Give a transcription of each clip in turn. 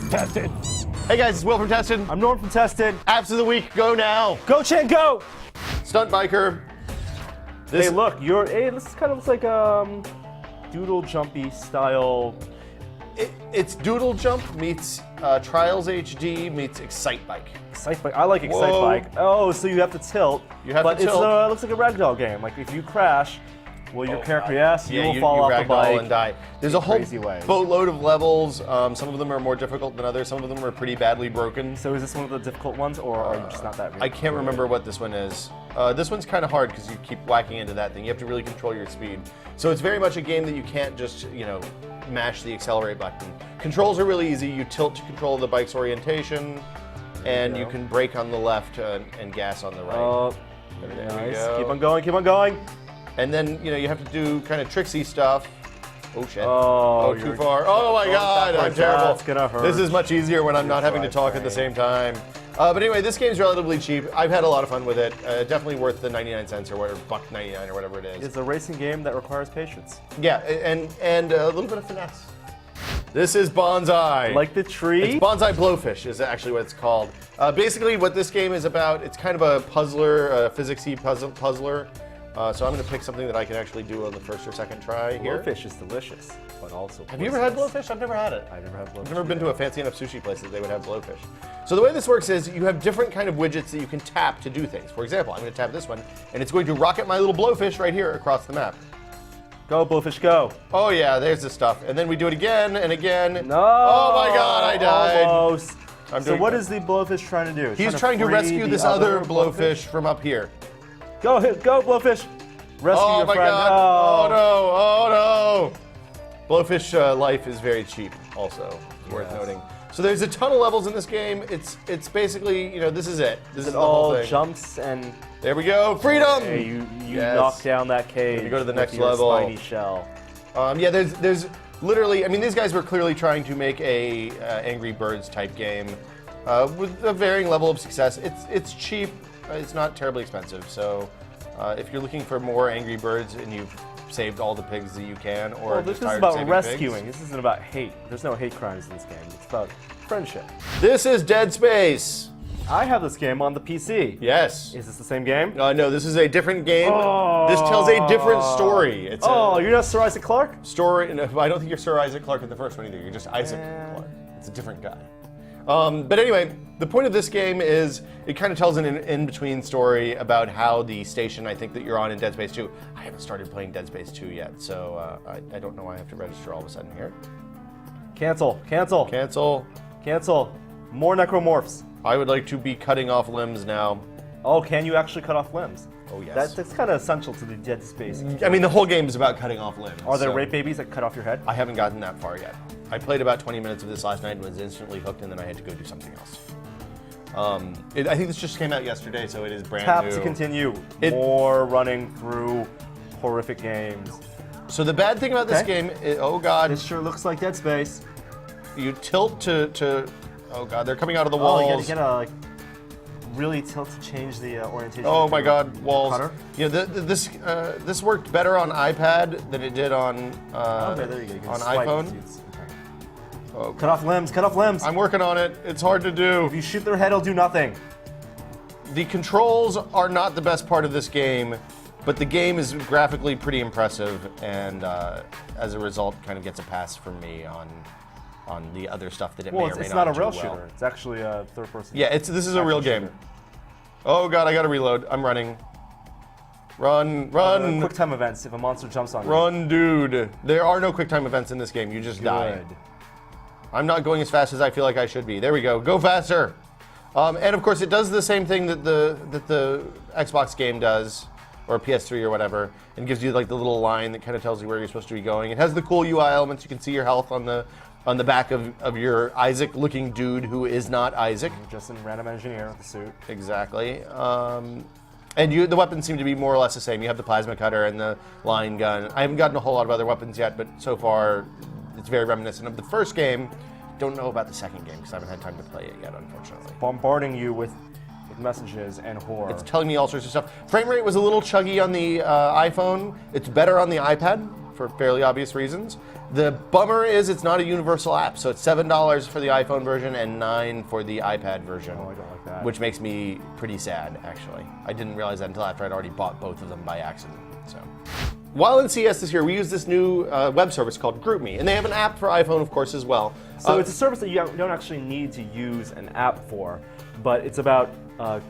Tested. Hey guys, it's Will from Tested. I'm Norm from Tested. Apps of the week, go now. Go, Chan, go! Stunt biker. Hey, look, this kind of looks like doodle jumpy style. It's Doodle Jump meets Trials HD meets Excite Bike. Excite Bike. I like Excite Whoa. Bike. Oh, so you have to tilt. You have but to tilt. It looks like a ragdoll game. Like if you crash, well, your character, you will you fall off the ragdoll bike. and die. There's a whole crazy ways. boatload of levels. Some of them are more difficult than others. Some of them are pretty badly broken. So is this one of the difficult ones, or are you just not that? I can't remember what this one is. This one's kind of hard because you keep whacking into that thing. You have to really control your speed. So it's very much a game that you can't just, mash the accelerate button. Controls are really easy. You tilt to control the bike's orientation, and you can brake on the left and gas on the right. Oh, there nice. we go. Keep on going, keep on going. And then, you have to do kind of tricksy stuff. Oh shit. Oh, too far. Oh my god, I'm terrible. That's gonna hurt. This is much easier when I'm not having to talk at the same time. But anyway, this game's relatively cheap. I've had a lot of fun with it. Definitely worth the 99 cents or whatever, $1.99 or whatever it is. It's a racing game that requires patience. Yeah, and a little bit of finesse. This is Banzai. Like the tree? It's Banzai Blowfish is actually what it's called. Basically what this game is about, it's kind of a puzzler, a physics-y puzzler. So I'm going to pick something that I can actually do on the first or second try here. Blowfish is delicious, but also Have you ever had blowfish? I've never had it. I've never had blowfish. I've never been to a fancy enough sushi place that they would have blowfish. So the way this works is you have different kind of widgets that you can tap to do things. For example, I'm going to tap this one, and it's going to rocket my little blowfish right here across the map. Go, blowfish, go. Oh yeah, there's the stuff. And then we do it again and again. No! Oh my god, I died. Almost. So what is the blowfish trying to do? He's trying to rescue this other blowfish from up here. Go, blowfish. Rescue your my friend. god. Oh no. Blowfish life is very cheap also, worth noting. So there's a ton of levels in this game. It's basically, this is it. This is the whole all thing. jumps and There we go. Freedom! hey, you knock down that cage. You go to the with next your level. Spiny shell. Yeah, there's literally, these guys were clearly trying to make a Angry Birds type game with a varying level of success. It's cheap. It's not terribly expensive. So if you're looking for more Angry Birds and you've saved all the pigs that you can, or Well, this just is tired about of saving rescuing. pigs. This isn't about hate. There's no hate crimes in this game. It's about friendship. This is Dead Space. I have this game on the PC. Yes. Is this the same game? No, this is a different game. Oh. This tells a different story. It's You're not Sir Isaac Clarke? story. No, I don't think you're Sir Isaac Clarke in the first one either. You're just Isaac Clarke. It's a different guy. But anyway, the point of this game is it kind of tells an in-between story about how the station I think that you're on in Dead Space 2. I haven't started playing Dead Space 2 yet, so I don't know why I have to register all of a sudden here. Cancel. Cancel. More necromorphs. I would like to be cutting off limbs now. Oh, can you actually cut off limbs? Oh, yes. That's kind of essential to the Dead Space. The whole game is about cutting off limbs. Are there so rape babies that cut off your head? I haven't gotten that far yet. I played about 20 minutes of this last night and was instantly hooked, and then I had to go do something else. I think this just came out yesterday, so it is brand Tap new. to continue. More running through horrific games. So the bad thing about this game is, oh god, This sure looks like Dead Space. you tilt to oh god, they're coming out of the walls. You gotta really tilt to change the orientation. Oh my god, walls. Cutter. This worked better on iPad than it did on Okay, there you go. You can on swipe. iPhone. Okay. Cut off limbs. I'm working on it. It's hard to do. If you shoot their head, it'll do nothing. The controls are not the best part of this game, but the game is graphically pretty impressive, and as a result, kind of gets a pass from me on the other stuff that it may or may it's not not a do rail well. shooter. It's actually a third-person. Yeah, this is a real game. shooter. Oh god, I gotta reload. I'm running. Run. Quick time events if a monster jumps on you. Run, dude. There are no quick time events in this game. You just die. I'm not going as fast as I feel like I should be. There we go. Go faster. And of course, it does the same thing that the Xbox game does, or PS3 or whatever, and gives you like the little line that kind of tells you where you're supposed to be going. It has the cool UI elements. You can see your health on the back of your Isaac-looking dude who is not Isaac. Just a random engineer with a suit. Exactly. And the weapons seem to be more or less the same. You have the plasma cutter and the line gun. I haven't gotten a whole lot of other weapons yet, but so far it's very reminiscent of the first game. Don't know about the second game because I haven't had time to play it yet, unfortunately. Bombarding you with messages and horror. It's telling me all sorts of stuff. Frame rate was a little chuggy on the iPhone. It's better on the iPad for fairly obvious reasons. The bummer is it's not a universal app, so it's $7 for the iPhone version and $9 for the iPad version. Oh, I don't like that. Which makes me pretty sad, actually. I didn't realize that until after I'd already bought both of them by accident. So, while in CES this year, we used this new web service called GroupMe, and they have an app for iPhone, of course, as well. So it's a service that you don't actually need to use an app for, but it's about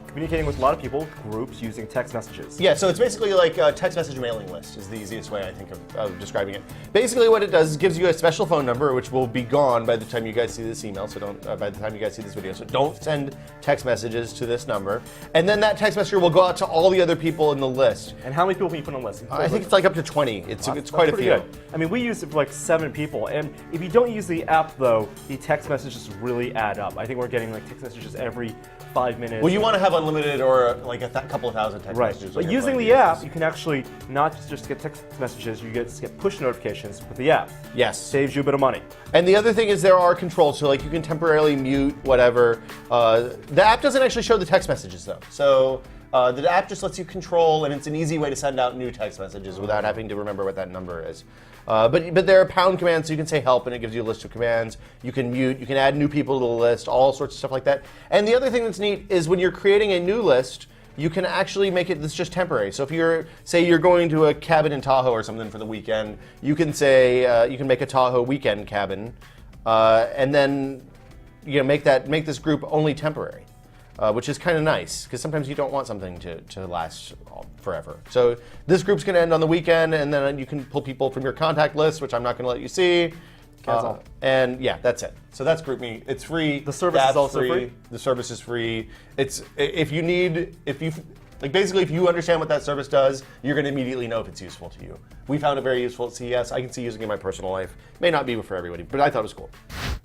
communicating with a lot of people, groups, using text messages. Yeah, so it's basically like a text message mailing list is the easiest way I think of describing it. Basically what it does is gives you a special phone number, which will be gone by the time you guys see this email, so don't, by the time you guys see this video, so don't send text messages to this number. And then that text messenger will go out to all the other people in the list. And how many people can you put on a list? I think it's like up to 20. It's quite a few. Good. I mean, we used it for like 7 people, and if you don't use the app though, the text messages really add up. I think we're getting like text messages every 5 minutes. Well, you want to have unlimited or like a couple of thousand text messages. But using the app, you can actually not just get text messages, you get push notifications with the app. Yes. Saves you a bit of money. And the other thing is there are controls, so like you can temporarily mute whatever. The app doesn't actually show the text messages though. So the app just lets you control, and it's an easy way to send out new text messages without having to remember what that number is. But there are pound commands, so you can say help, and it gives you a list of commands. You can mute, you can add new people to the list, all sorts of stuff like that. And the other thing that's neat is when you're creating a new list, you can actually make it that's just temporary. So if say you're going to a cabin in Tahoe or something for the weekend, you can say you can make a Tahoe weekend cabin, and then make this group only temporary. Which is kind of nice, because sometimes you don't want something to last forever. So this group's going to end on the weekend, and then you can pull people from your contact list, which I'm not going to let you see. Cancel. And yeah, that's it. So that's GroupMe. It's free. The service is also free. The service is free. It's if you understand what that service does, you're going to immediately know if it's useful to you. We found it very useful at CES. I can see using it in my personal life. May not be for everybody, but I thought it was cool.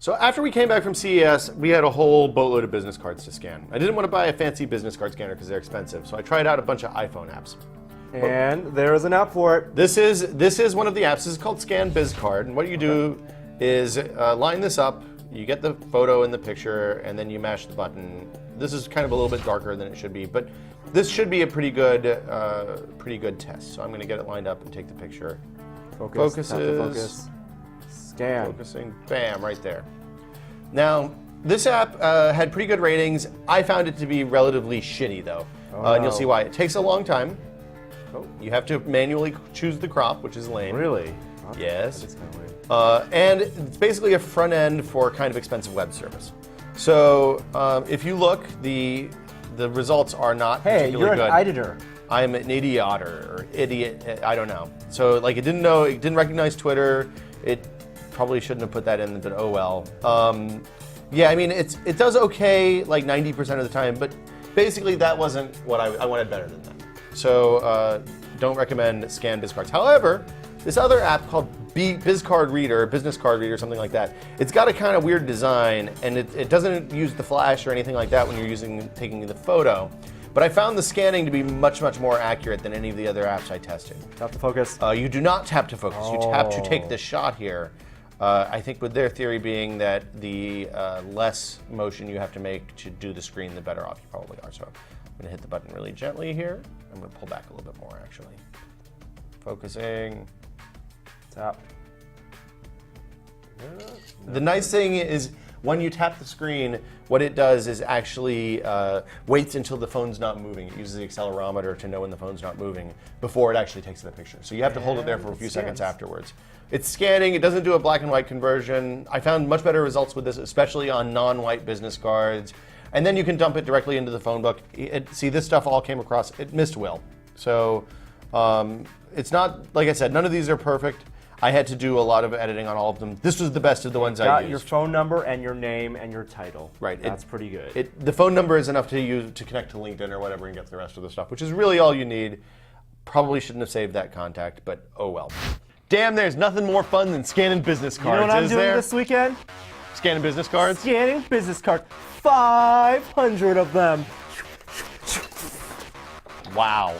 So after we came back from CES, we had a whole boatload of business cards to scan. I didn't want to buy a fancy business card scanner because they're expensive, so I tried out a bunch of iPhone apps. And there is an app for it. This is one of the apps. This is called ScanBizCard, and what you do is line this up. You get the photo and the picture, and then you mash the button. This is kind of a little bit darker than it should be, but this should be a pretty good test. So I'm going to get it lined up and take the picture. Focuses. Tap to focus. Scan. Focusing. Bam, right there. Now, this app had pretty good ratings. I found it to be relatively shitty, though. And you'll see why. It takes a long time. Oh. You have to manually choose the crop, which is lame. Really? Yes. That's kind of weird. And it's basically a front end for kind of expensive web service. So if you look, the results are not particularly good. Hey, you're an editor. I'm an idioter or idiot. I don't know. So like it didn't recognize Twitter. It probably shouldn't have put that in, but oh well. Yeah, I mean it does okay like 90% of the time, but basically that wasn't what I wanted better than that. So don't recommend ScanBizCards. However, this other app called BizCard Reader, Business Card Reader, something like that. It's got a kind of weird design, and it doesn't use the flash or anything like that when you're taking the photo. But I found the scanning to be much, much more accurate than any of the other apps I tested. Tap to focus. You do not tap to focus. You tap to take the shot here. I think with their theory being that the less motion you have to make to do the screen, the better off you probably are. So I'm going to hit the button really gently here. I'm going to pull back a little bit more, actually. Focusing. Tap. The nice thing is when you tap the screen, what it does is actually waits until the phone's not moving. It uses the accelerometer to know when the phone's not moving before it actually takes the picture. So you have to hold it there for a few seconds afterwards. It's scanning. It doesn't do a black and white conversion. I found much better results with this, especially on non-white business cards. And then you can dump it directly into the phone book. See, this stuff all came across. It missed Will. So it's not, like I said, none of these are perfect. I had to do a lot of editing on all of them. This was the best of the ones I used. Got your phone number and your name and your title. Right. That's pretty good. The phone number is enough to use to connect to LinkedIn or whatever and get the rest of the stuff, which is really all you need. Probably shouldn't have saved that contact, but oh well. Damn, there's nothing more fun than scanning business cards, You know what I'm is doing there? this weekend? Scanning business cards? Scanning business cards. 500 of them. Wow.